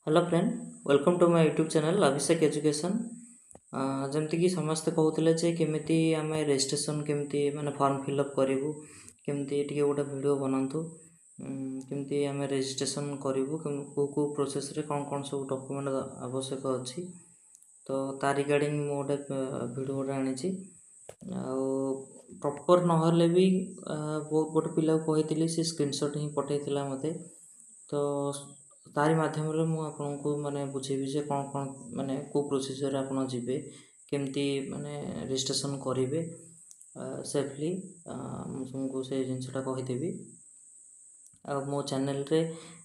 Hello friend, welcome to my YouTube channel Abhishek education. जमती कि समस्ते कहते जे केमिति आम रजिस्ट्रेशन केमिति माने फॉर्म फिलअप करूँ केमिति टिके गोटे वीडियो बनातु केमिति आम रजिस्ट्रेशन करूँ को प्रोसेस रे कौन कौन सब डॉक्यूमेंट आवश्यक अच्छी तो ता रिगार्डिंग मु गोटे वीडियो गोटे आनी प्रॉपर नहले भी बहुत गोटे पिला कही सी स्क्रीनशॉट ही पठेला मते तो तारी माध्यम मुझे माने बुझेबी जे कौन कौन माने को प्रोसीजर आपन जीवे केमती माने रजिस्ट्रेशन करेंगे सेफली तुमको से जिनसा कहीदेवी आ मो चैनल रे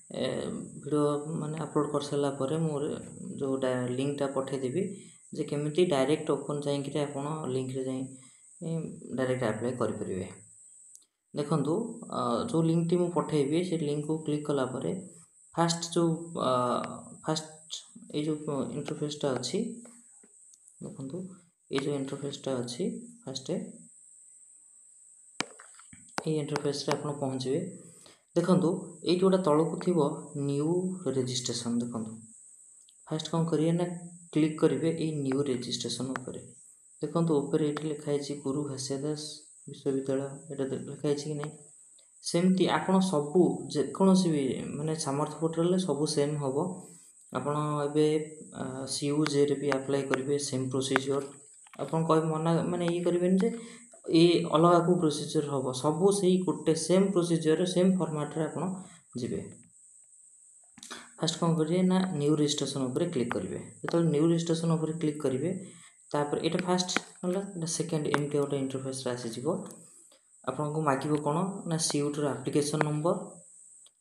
वीडियो माने अपलोड कर सारा पर मोर जो लिंकटा पठेदेवी जे केमिति डायरेक्ट ओपन जाइए आपन लिंक रे जाई डायरेक्ट अप्लाई करें। देखु जो लिंक टी मुझे पठेबी से लिंक को क्लिक कला परे फास्ट जो फास्ट ये जो इंटरफेसटा अच्छी देखो ये जो इंटरफेसटा अच्छी फास्ट ये इंटरफेस रे आप पहुँचे देखो ये गोटे तौक थी न्यू रजिस्ट्रेशन देखो फास्ट कौन करिए ना क्लिक करेंगे ये न्यू रजिस्ट्रेशन उपर देखो ऊपर ये लिखाई गुरु घासियादास विश्वविद्यालय ये लिखाई कि नहीं सेमती आपन सबू जेकोसी भी माने सामर्थ्य पोर्टल सबू सेम हम आपन ए सीयूजे रे भी अप्लाई करेंगे सेम प्रोसीजर आपन कह मना माने ये करेंगे जे ये अलग को प्रोसीजर हम सबू से गोटे सेम प्रोसीजर सेम फॉर्मेट रे आपन जीवे फास्ट कौन करिए ना न्यू रजिस्ट्रेशन उपर क्लिक करेंगे जो न्यू रजिस्ट्रेशन उपर क्लिक करेंगे तापर ये फास्ट है सेकेंड एमटी गोटे इंटरफेस आसीज आपन को मागिबो कौन ना सीयूटर एप्लिकेशन नंबर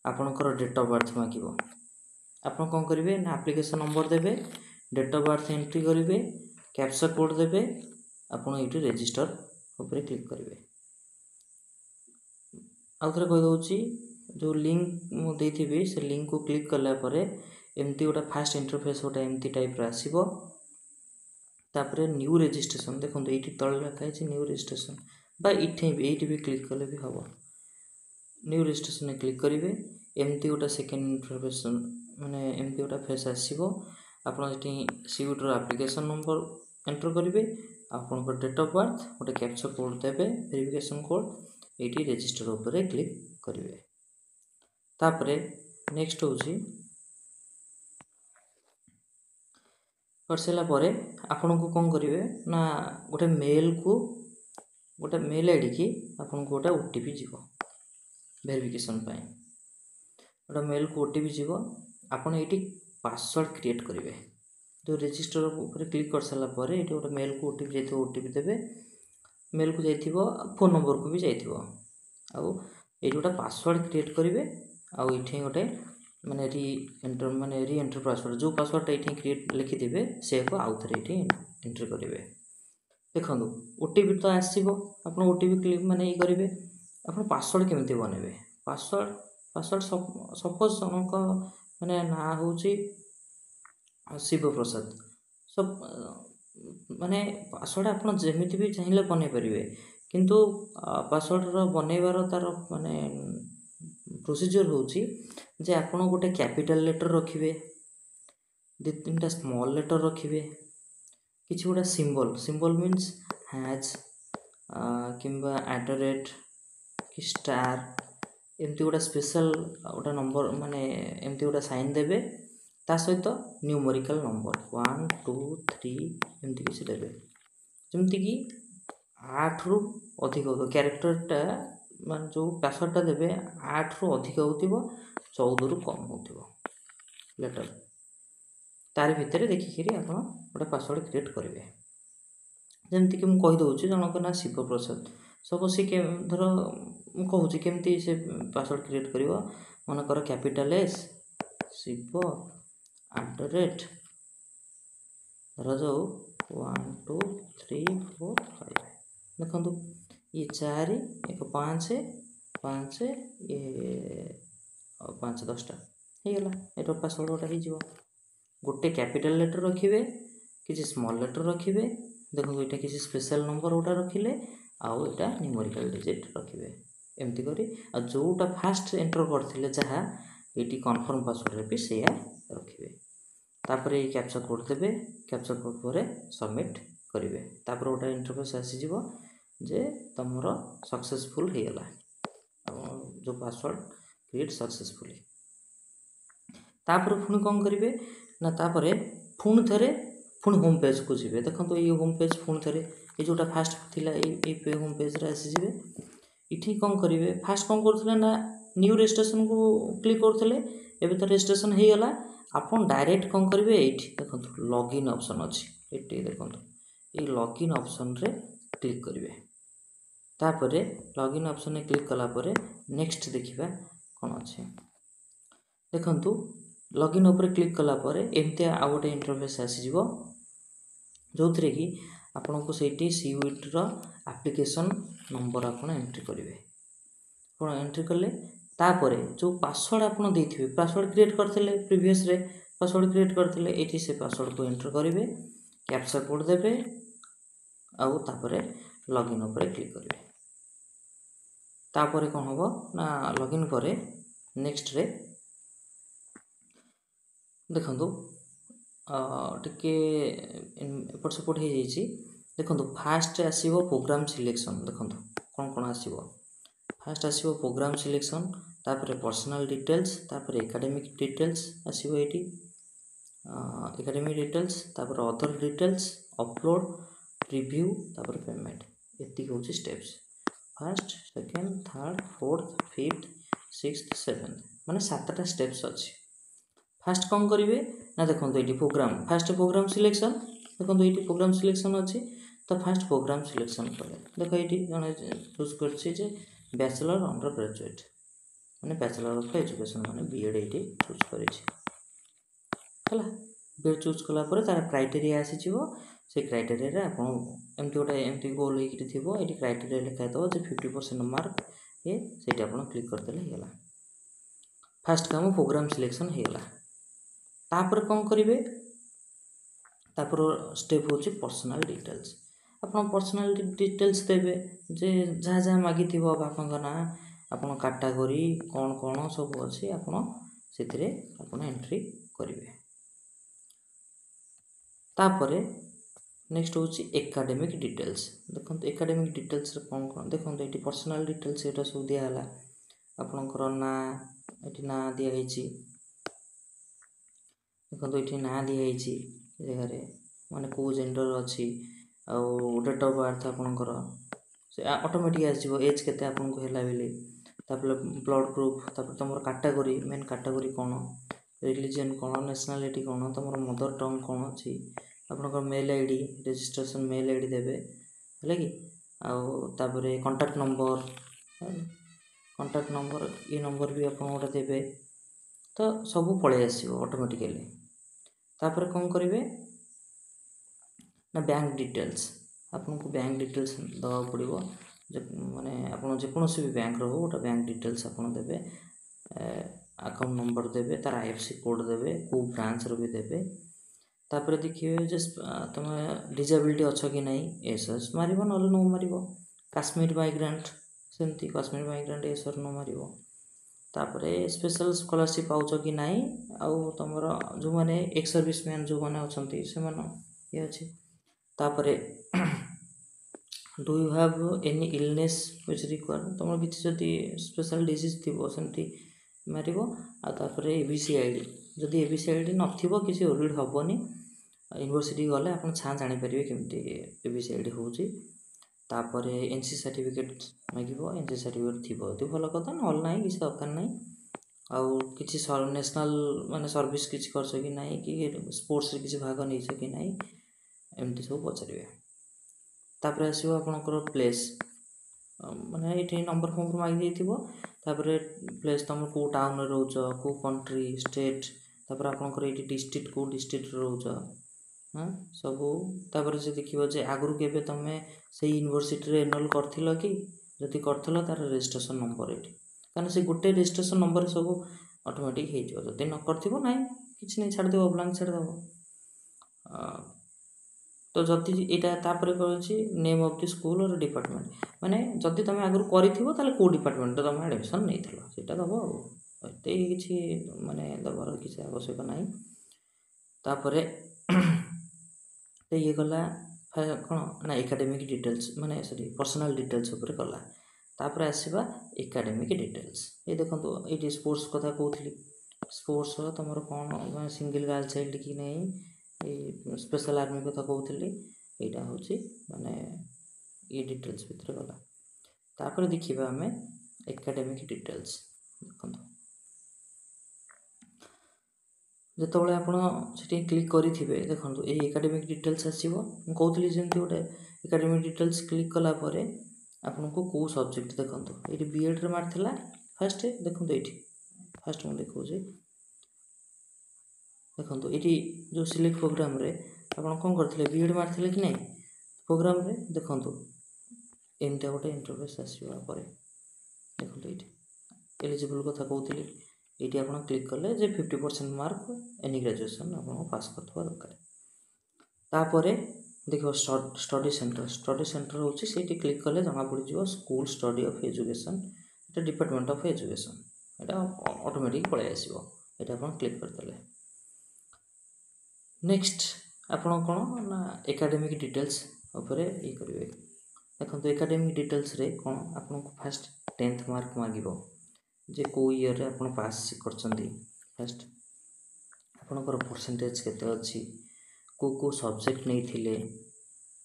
आपनकर डेट ऑफ बर्थ मागिबो आपन कौन करेंगे ना एप्लिकेशन नंबर देबे डेट ऑफ बर्थ एंट्री करेंगे कैप्चा कोड देबे आपन ये रजिस्टर ऊपर क्लिक करेंगे आउ थे कहीदे जो लिंक मुझे से लिंक को क्लिक कला एमती गोटे फास्ट इंटरफेस गोटे एमती टाइप आसीबो तापर न्यू रजिस्ट्रेशन देखो ये तले लिखाई न्यू रजिस्ट्रेशन ये भी क्लिक कले भी हम न्यू रजिस्ट्रेशन क्लिक करेंगे एमती गोटे सेकेंड इंटरफेस माने एमती गोटे फेस आसो आपड़ी सीयूटर एप्लिकेशन नंबर एंटर करेंगे आपन डेट ऑफ बर्थ गोटे कैप्चा कोड देवे वेरिफिकेशन कोड ये रजिस्टर उपर क्लिक करेंगे तापरे नेक्स्ट हूँ कर सारापर आपन को कौन करेंगे ना गोटे मेल आईडी की आपन को गोटे ओटीपी जीव वेरिफिकेशन गोटे मेल को ओटीपी जीव आपन ये पासवर्ड क्रिएट करेंगे जो रजिस्टर ऊपर क्लिक कर सारापर ये गोटे मेल को ओटीपी जाइए ओटीपी देवे मेल को जाइए फोन नंबर को भी जाइए आउ ये गोटे पासवर्ड क्रिएट करेंगे आउ ये गोटे माने री एंटर पासवर्ड जो पासवर्डटा ये क्रिएट लिखिदे से आउ थे ये एंट्री करेंगे देखो ओटीपी तो आसो आप ओटीपी क्लिक माने ये करेंगे आप पासवर्ड केमिति बनेबे पासवर्ड सपोज जनक माने ना हूँ शिव प्रसाद सब माने पासवर्ड आप जमीती भी चाहिए बन पारे किंतु पासवर्ड बनइबार तार माने प्रोसीजर होची जे आपण गोटे कैपिटल लेटर रखिबे दो तीन स्मॉल लेटर रखिबे किसी गोटे सिंबल मीन्स हैज किंबा @ कि स्टार एमती गोटे स्पेशल गोटे नंबर माने एमती गोटे साइन देबे ता सहित न्यूमेरिकल नंबर 1 2 3 एमती किसी देबे जमती कि 8 रु अधिक हो कैरेक्टरटा मान जो पासवर्डटा देबे 8 रु अधिक होतिबो 14 रु कम होतिबो लेटर तार भितर देखिकी आप गोटे पासवर्ड क्रिएट करेंगे जमती कि मुझे कहीदे जनक ना शिव प्रसाद सब सी धर मुझे केमती से पासवर्ड क्रिएट कर मनकर कैपिटल एस शिव @ धर जो 1 2 3 4 5 देखो ये 4 1 5 5 ये 5 10टा होगा ये पासवर्ड गोटे हो गोटे कैपिटल लेटर रखिए किसी स्मॉल लेटर रखिए देखो ये किसी स्पेशल नंबर गोटा रखिले आउ एटा न्यूमेरिकल डिजिट रखिए एमती करी जोटा फास्ट एंटर करथिले जहाँ ये कन्फर्म पासवर्ड रे भी से रखिए तापर ये कैप्चा कोड देबे कैप्चा कोड पर सबमिट करेंगे तापर गोटे इंटरफेस आसीजिव जे तुमर सक्सेसफुल हो गला जो पासवर्ड क्रिएट सक्सेसफुली तापर पुणी कौन करेंगे ना तापर पुणी थे पुणी होम पेज को जी देखो ये होम पेज पुणी थे ये जोटा फास्ट थिला ये होम पेज रे आसीजिवे इठी कौन करेंगे फास्ट कौन करथिले ना न्यू रजिस्ट्रेशन को क्लिक करथिले एबे तो रजिस्ट्रेशन हो गला आपन डायरेक्ट कौन करेंगे ये देखो लॉगिन ऑप्शन अच्छी ये देखो ये लॉगिन ऑप्शन रे क्लिक करेंगे तापर लॉगिन ऑप्शन रे क्लिक कला परे नेक्स्ट देखिबा कौन अच्छे देखंतु लॉगिन ऊपर क्लिक कला परे एमते आ गोटे इंटरफेस आसीजिव जो थरे कि आपन को सेठी सीयूटी रो एप्लिकेशन नंबर आपन एंट्री करेंगे आपन एंट्री कले तापर जो पासवर्ड आपन देथिबे पासवर्ड क्रिएट करथिले प्रीवियस रे पासवर्ड क्रिएट करथिले एठी से पासवर्ड को एंटर करेंगे कैप्चा कोड देबे आउ तापर लॉगिन ऊपर क्लिक करेंगे तापर कौन हम ना लॉगिन करे नेक्स्ट रे देखो टिके एपट सेपट हो जाइए देखो फास्ट आसो प्रोग्राम सिलेक्शन देखो कौन कौन आसो फास्ट आसो प्रोग्राम सिलेक्शन तापर पर्सनल डिटेल्स तापर एकेडमिक डिटेल्स आसो ये एकेडमिक डिटेल्स तापर अदर डिटेल्स अपलोड प्रीव्यू तापर पेमेंट एति हूँ steps first second third fourth fifth sixth seventh माने 7टा स्टेप्स अच्छी फास्ट कौन करेंगे ना देखो ये प्रोग्राम फास्ट प्रोग्राम सिलेक्शन देखो ये प्रोग्राम सिलेक्शन अच्छी तो फास्ट प्रोग्राम सिलेक्शन कले देखो ये जन चूज कर बैचलर अंडर ग्रेजुएट माने बैचलर ऑफ एजुकेशन माने बीएड ये चूज कर बीएड चूज कलापर तार क्राइटेरिया आसीज से क्राइटेरिया आप एमती गोटे एमती गोल होती ये क्राइटेरिया लिखा दो 50% मार्क ये से आप क्लिक करदे होगा फास्ट काम प्रोग्राम सिलेक्शन होगा तापर कौन करेंगे तापर स्टेप हूँ पर्सनल डिटेल्स आप पर्सनल डिटेल्स देवे जे जहाँ जहाँ मागी थी बापा ना आप कैटेगरी कौन कौन सब अच्छी आप एंट्री करेंगे तापर नेक्स्ट हूँ एकेडमिक डिटेल्स देखो एकेडमिक डिटेल्स कौन कौन देखो ये पर्सनल डिटेल्स ये सब दिहला आपणकर ना ये ना दिखाई देखो ये ना दिखाई जगह माने को जेंडर अच्छी आउ डेट ऑफ बर्थ आपणकर से ऑटोमेटिक आसो एज केते आपनको हैला बेले तापर ब्लड ग्रुप तापर तुम कैटेगरी मेन कैटेगरी कौन रिलीजन कौन नेशनलिटी कौन तुम मदर टंग कौन अच्छी आपणकर mail ID registration mail ID देवे है कि आउे कांटेक्ट नंबर ये नंबर भी आप गोटे देवे तो सब पलि आसो ऑटोमेटिकली तापर कौन करेंगे ना बैंक डिटेल्स आपको बैंक डिटेल्स दवा पड़ो माने आप जेकोसी भी बैंक रो गोटे बैंक डिटेल्स आप देवे अकाउंट नंबर देवे तार आईएफएससी कोड देवे को ब्रांच रो भी देवे तापर देखिए जे तुम डिजेबिलिटी अच्छ कि नहीं एस मार ना नो मार काश्मीर माइग्रेंट सेमती काश्मीर माइग्रेंट एस नो मार तापर स्पेशल स्कॉलरशिप पाउच कि नहीं आउ तुम जो मैंने एक्स सर्विस मैन जो मैंने अच्छा से ये अच्छे तापर do you have any illness which require तुम किसी जदि स्पेशल डिजीज थी सेमती मार आपर एबीसी आईडी जदि एबीसी आईडी नथिबो किसी ओरिड हेनी यूनिवर्सिटी गले आप छाँ जापर केमती एबीसी आईडी हूँ तापर एनसी सर्टिफिकेट मागिब एनसी सर्टिफिकेट थी भल कथा ना ना किसी दरकार ना आउ किसी नेशनल माने सर्विस किसी करछ कि नहीं कि स्पोर्ट्स किसी भाग नहीं कि नहीं एमती सब पचारे तापर आसो आपणकर प्लेस माने ये नंबर फंबर मागी तापर प्लेस तुम को टाउन रोच को कंट्री स्टेट तापर आपणकर ये डिस्ट्रिक्ट को डिस्ट्रिक्ट रोच हाँ सब तापर से देखिए जे आगु के तुम से यूनिवर्सिटी एनरोल कर कि जदि कर तार रजिस्ट्रेशन नंबर ये कारण से गोटे रजिस्ट्रेशन नंबर सब ऑटोमेटिक हो जदि न कर ना कि नहीं छाड़देव ब्लांक छाड़देव तो जदि यहाँ नेम ऑफ द स्कूल और डिपार्टमेंट माने जदि तुम आगु कर कौ डिपार्टमेंट तुम एडमिशन नहीं थी दब आते किसी माने दबार किसी आवश्यक ना तापरे ये गला कौन ना एकाडेमिक डिटेल्स माने सॉरी पर्सनल डिटेल्स ऊपर गला तापर आसवा एकाडेमिक डिटेल्स ये देखो ये स्पोर्ट्स कथा कहूली स्पोर्ट्स तुम कौन सिंगल गर्ल चाइल्ड कि नहीं स्पेशल आर्मी कथा कहूली यहाँ हूँ माने ये डिटेल्स भितर गला तापर देखिए आम एकाडेमिक डिटेल्स देखो जितेबाला आपड़ी क्लिक करेंगे देखो ये एकाडेमिक डिटेल्स आसो कहती जमी गोटे एकाडेमिक डिटेल्स क्लिक कलापर आपन को कौ सब्जेक्ट देखो ये बीएड रे मार्ला फास्ट देखो ये फास्ट मुझे देखा देखो ये जो सिलेक्ट प्रोग्राम रे आप कौन करते बीएड मार्ते कि नहीं प्रोग्राम रे देखो एमती गोटे इंटरफेस आसवा देखो ये एलिजिबल कथा कहती ये आप क्लिक कले 50% मार्क एनी ग्रेजुएशन आप पास करवा दरकार तापर देखो स्टडी सेंटर हूँ से क्लिक कले जना पड़ स्कूल स्टडी ऑफ एजुकेशन ये डिपार्टमेंट ऑफ एजुकेशन यहाँ ऑटोमेटिक पलि आसो ये आप क्लिक करदे नेक्स्ट आपण कौन ना एकाडेमिक डिटेल्स उपरे ये करेंगे देखो एकाडेमिक डिटेल्स रे कौन आपको फास्ट 10th मार्क मांगो जे को ईयर रे आप पास कर फास्ट आपणकर परसेंटेज केते अच्छी को सब्जेक्ट नहीं थिले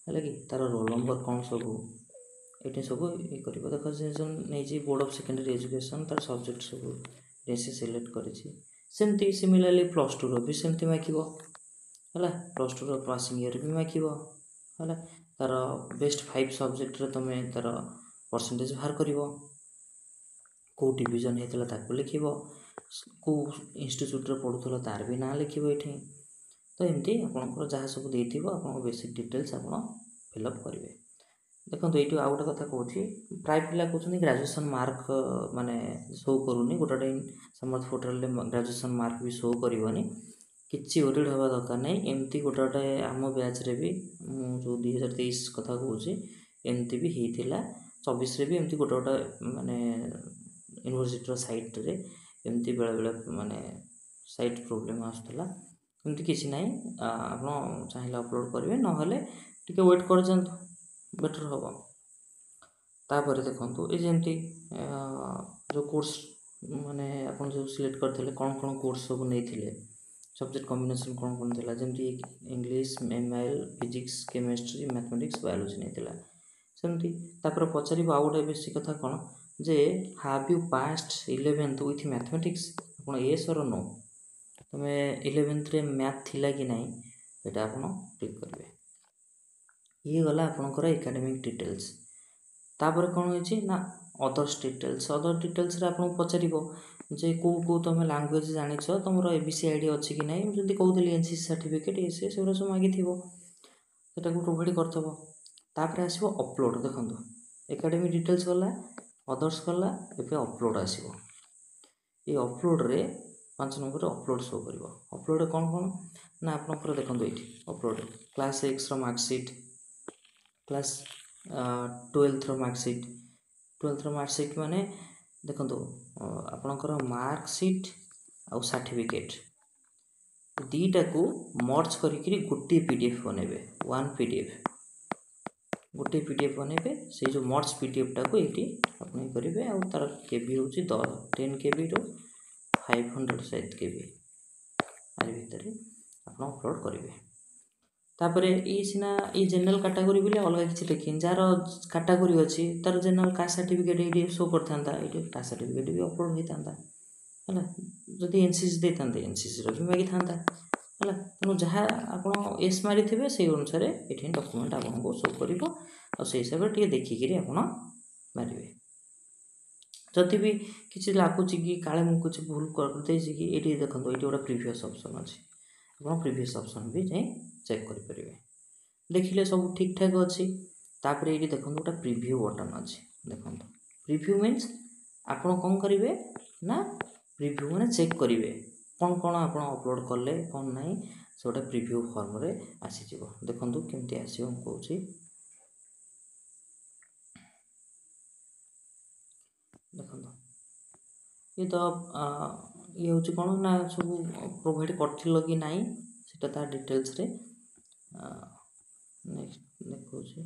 है कि तार रोल नंबर कौन सब ये सब ये कर देखो नहीं बोर्ड ऑफ सेकेंडरी एजुकेशन तार सब्जेक्ट सब से सिलेक्ट करमती सिमिलरली प्लस टू रो भी सेमती मागिबो है प्लस टू रो पासिंग ईयर भी मागिबो है तार बेस्ट 5 सब्जेक्ट रे तुम तार परसेंटेज बाहर करिवो को डिवीजन होता ताको लिख को इंस्टीट्यूट रे पढ़ुल तार भी ना लिख ये तो एमती आपंकर जहाँ सब देती आप बेसिक डिटेल्स आप फिलअप करेंगे देखो ये आउ गोटे कथा कहूँ प्राय पिला कहते ग्रेजुएशन मार्क माने शो करूनी गोटे समर्थ पोर्टाल ग्रेजुएशन मार्क भी शो करनी किसी ओरिड हवा दरकार नहीं एमती गोटे गोटे आम बैच रे भी जो 2023 कथा कहूँ एमती भी होता 24 रे भी एमती गोटे गोटे माने यूनिवर्सिटी साइट रे एमती बेले बेले माने साइट प्रोब्लेम आसला एमती किसी ना आप चाहिए अपलोड करेंगे ना टे वेट कर बेटर हम तापर देखो ये जमती जो कोर्स माने आप जो सिलेक्ट करते कौन कौन कोर्स सब नहीं सब्जेक्ट कॉम्बिनेशन कौन कौन थी जमती English MIL physics chemistry mathematics biology नहीं सेमती पचार आउ गोटे बेसी कथा कौन जे have you passed 11th with mathematics आप येस और नो तुम्हें 11th रे मैथ थिला कि नहीं ये आप क्लिक करेंगे ये गला आपंकर एकाडेमिक डिटेल्स तापर कौन हो ना अदर्स डिटेल्स रे आपको पचार जे को तुम लैंग्वेज जान तुम एबीसी आईडी अच्छी कि नहीं जब कहती एनसीसी सर्टिफिकेट ये से सब मागी सेटा प्रोवाइड करथबो तापर आसो अपलोड देखो एकाडेमिक डिटेल्स गला अदर्स गला एवं अपलोड आसो ये अपलोड रे 5 नंबर अपलोड शो कर अपलोड कौन कौन ना आप देखो ये upload class 6 marksheet class 12th marksheet 12th marksheet माने देखो आपणकर मार्कसीट आउ सर्टिफिकेट दीटा को मर्ज करी गोटे पीडीएफ बनेबे 1 पीडीएफ गोटे पीडीएफ बनेबे से जो मर्ज पीडीएफ टाको ये अपने करेंगे आउ तार केबी हूँ 10 केबी रो 500 शायद केबी आर भितर आप अपलोड करेंगे तापर ये सीना ये जनरल कैटेगरी बोले अलग किसी लिखिन जार कैटेगरी अच्छी तार जनरल कास्ट सर्टिफिकेट ये शो करता ये कास्ट सर्टिफिकेट भी अपलोड होता है जदि एनसीसी देता एनसीसी भी मागी था है तेणु जहाँ आप एस मारी थे से अनुसार ये डॉक्यूमेंट आपको शो कर से हिसाब से देखिकी आप मारे जदि भी किसी लगुच कि काले मुझे कुछ भूल कर ये देखो ये गोटे प्रिवियस ऑप्शन अच्छी आप प्रिवियस ऑप्शन भी जाए चेक करेंगे देखिले सब ठीक ठाक अच्छी तापर ये देखो गोटे प्रिव्यू बटन अच्छी देखो प्रिव्यू मीन्स आप कौन करेंगे ना प्रिव्यू मैंने चेक करेंगे कौन कौन आप अपलोड कले कौन ना से गोटे प्रिव्यू फॉर्म रे आसीज देखो केमती आसो कौन देखो ये तो ये हूँ कौन ना सब प्रोवाइड कर कि ना सेटा ता डिटेल्स रे नेक्स्ट देखौछि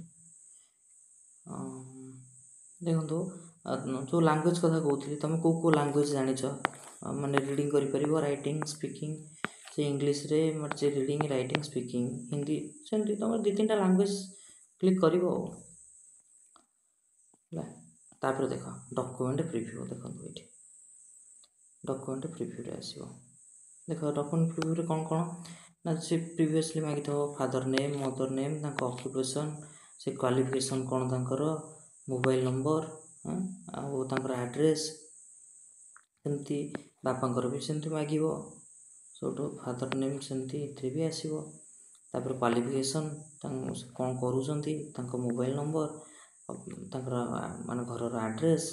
देखो जो लैंग्वेज कथा कहूँ तुम को लैंग्वेज जानिछ माने रीडिंग करि परिबो राइटिंग स्पीकिंग से इंग्लिश रे जे रीडिंग राइटिंग स्पीकिंग हिंदी सेमती तुम दो तीन टा लैंग्वेज क्लिक करिवो तापर देख डॉक्यूमेंट प्रीव्यू देखो ये डॉक्यूमेंट प्रीव्यू रे आसीबो देख डॉक्यूमेंट प्रीव्यू रे कौन कौन ना से प्रीवियसली मागी तो फादर नेम मदर नेम तांको ऑक्युपेशन से क्वालिफिकेशन कौन तांकर मोबाइल नंबर आउ तांकर एड्रेस सेमती बापांकर भी सेमती मागिबो सोटो फादर नेम सेमती इथे भी आसीबो तापर क्वालिफिकेशन कौन करूछंती तांको मोबाइल नंबर तांकर माने घर एड्रेस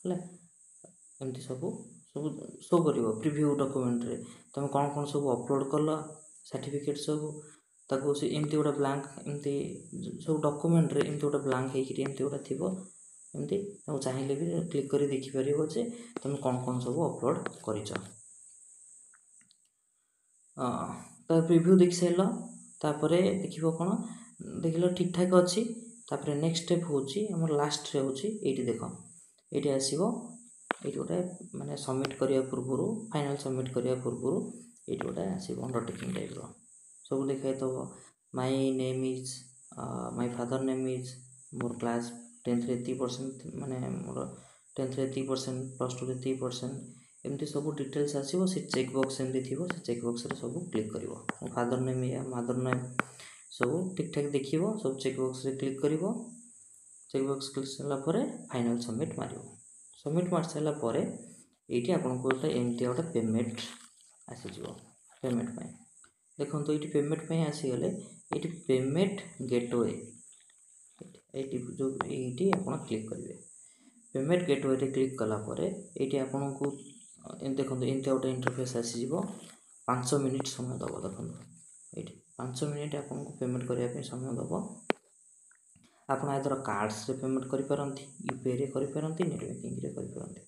हला एमती सब शो करिवो प्रीव्यू डॉक्यूमेंट रे तुम कौन कौन सब अपलोड कल सर्टिफिकेट सब ताको से एमती गोटा ब्लैंक एमती सब डॉक्यूमेंट रे एमती गोटा ब्लैंक हेकि एमती गोटा थिबो एमती ताको चाहिले भी क्लिक करी देखि परिबो जे तुम कौन सब अपलोड करिछ ता प्रीव्यू देखि सैलो तापरे देखिबो कोन देखिलो ठीक ठाक अछि तापरे नेक्स्ट स्टेप होची हमर लास्ट रे होची एठी देखो एठी आसीबो एठी गोटा माने सबमिट करिया पूर्वरु फाइनल सबमिट करिया पूर्वरु एठी गोटा आसीबो अंडरटेकिंग टाइप रो सब देखाय तो my name is my father name is more class 10th रे 30% माने मोर 10th रे 30% प्लस 2 रे 30% एमती सब डिटेल्स आसीबो से चेक बॉक्स एमती थिबो से चेक बॉक्स रे सब क्लिक करिवो मो फादर नेम या मदर नेम सब ठीक ठाक देखिवो सब चेक बॉक्स रे क्लिक करिवो चेक बॉक्स क्लिक सला परे फाइनल सबमिट मारिवो सबमिट मार सला परे एठी आपन को एमती गोटे पेमेंट आसी जिवो पेमेंट पय देखो तो ये पेमेंट पे आसी गले ये पेमेंट गेटवे ये जो ये आप क्लिक करेंगे पेमेंट गेटवे रे क्लिक कला परे ये आपन को देखो एमती गोटे इंटरफेस आसी 5 मिनिट समय दब देखो ये 5 मिनिट आपन को पेमेंट करने समय दब आप आदर कार्ड्स रे पेमेंट करि परंती यूपीआई रे करि परंती नेट बैंकिंग रे करि परंती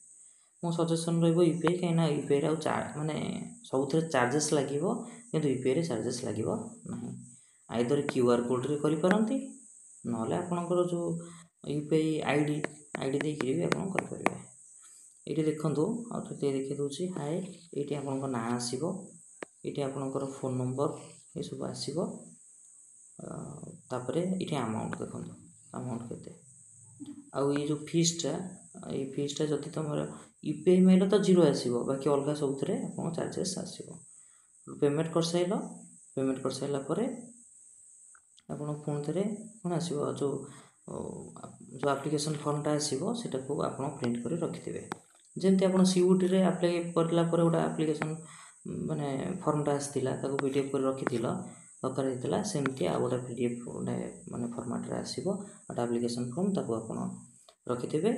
मो सजेशन रहइबो यूपीआई कहिना यूपीआई रे माने सबुथरे चार्जेस लागिवो किंतु यूपीआई रे चार्जेस लागिवो नाही आइदर क्यूआर कोड रे करि परंती नले आपनकर जो यूपीआई आईडी दे कि भी आपन कर परिबे एठी देखंतु आ तो देखि दोछि हाय एठी आपनकर ना आसीबो एठी आपनकर फोन नंबर ए सब आसीबो तापरे एठी अमाउंट देखंतु अमाउंट केते आ ये जो फीसटा जति तमर यूपीआई माइल तो 0 आसीबो बाकी अलगा सबुथरे आपन चार्जेस आसीबो पेमेंट कर साइला परे आपन फोन थरे कोन आसीबो जो एप्लिकेशन फॉर्म टा आसीबो सेटा को आपन प्रिंट करी रखि देबे जेंति आपन सीयूटी रे अप्लाई करला परे ओटा एप्लिकेशन माने फॉर्म टा आस्तिला ताको पीडीएफ कर रखि दिला दरकार हेतला सेमति आ ओटा पीडीएफ माने फॉर्मेट रे आसीबो ओटा एप्लिकेशन फॉर्म ताको आपन रखि देबे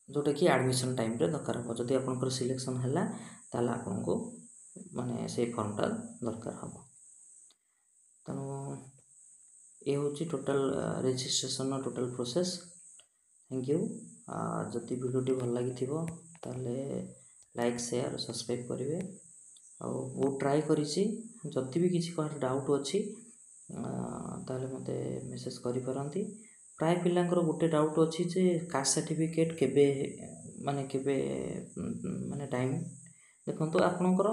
जोटा कि एडमिशन टाइम रे दरकार हो जदि आपन सिलेक्शन हैला ताला आपन को माने से फॉर्म टा दरकार हो तनो ए होची total registration total process thank you जदि वीडियो भल लागि थिबो ताले लाइक शेयर सब्सक्राइब करिवे आ वो ट्राई करिछि जदि भी किछि कहर डाउट अछि ताले मते मेसेज करि परंती प्राय पिलांकर गोटे डाउट अछि जे कास्ट सर्टिफिकेट केबे माने टाइम देखंतु आपनकर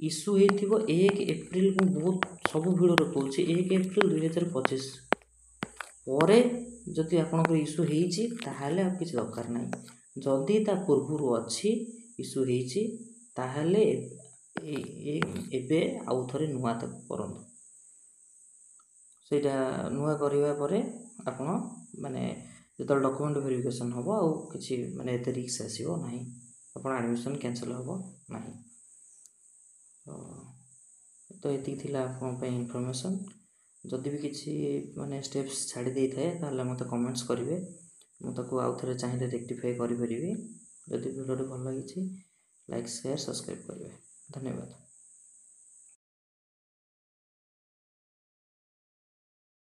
इशू हेथिबो 1 एप्रिल को बहुत सब भिड रे कहूछि 1 एप्रिल 2025 परे जदि आपनकर इशू हेछि ताहाले आप किछ दरकार नै जदि ता पूर्वरु अछि इशू हेछि ताहाले एबे आउ थरे नुवा तक करन सेटा नुवा करिवा परे आपण माने जतल डॉक्यूमेंट वेरिफिकेशन होबो आ किछि माने एते रिस्क आसीबो नाही आपण एडमिशन कैंसिल होबो नाही तो एति थिला आपण पे इंफॉर्मेशन जदि भी किछि माने स्टेप्स छाडी देई थाए ताले मते कमेंट्स करिवे मु ताको आउ थरे चाहिले रेक्टिफाई करि परिबी जदि वीडियो भल लागिछि लाइक शेयर सब्सक्राइब करिवे धन्यवाद।